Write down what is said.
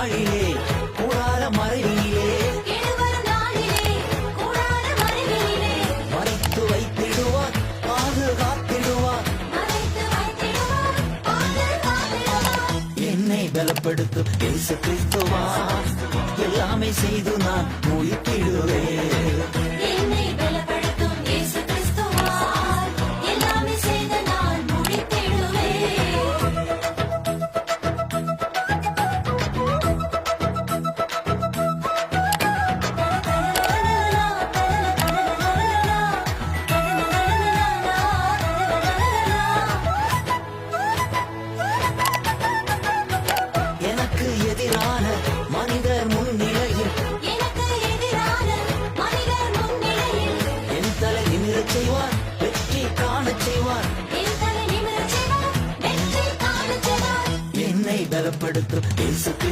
நாளிலே கூடார மறைவிலே மறைத்து வைத்திடுவார் பாதுகாத்திடுவார் என்னை பலப்படுத்தும் இயேசு கிறிஸ்துவா எல்லாமே செய்து நான் முடித்திடுவேன் எனக்கு எதிரான மனிதர் முன்னிலையில் என் தலை நிமிரச் செய்வார் வெற்றி காணச் செய்வார் என்னை பலப்படுத்தும் இயேசு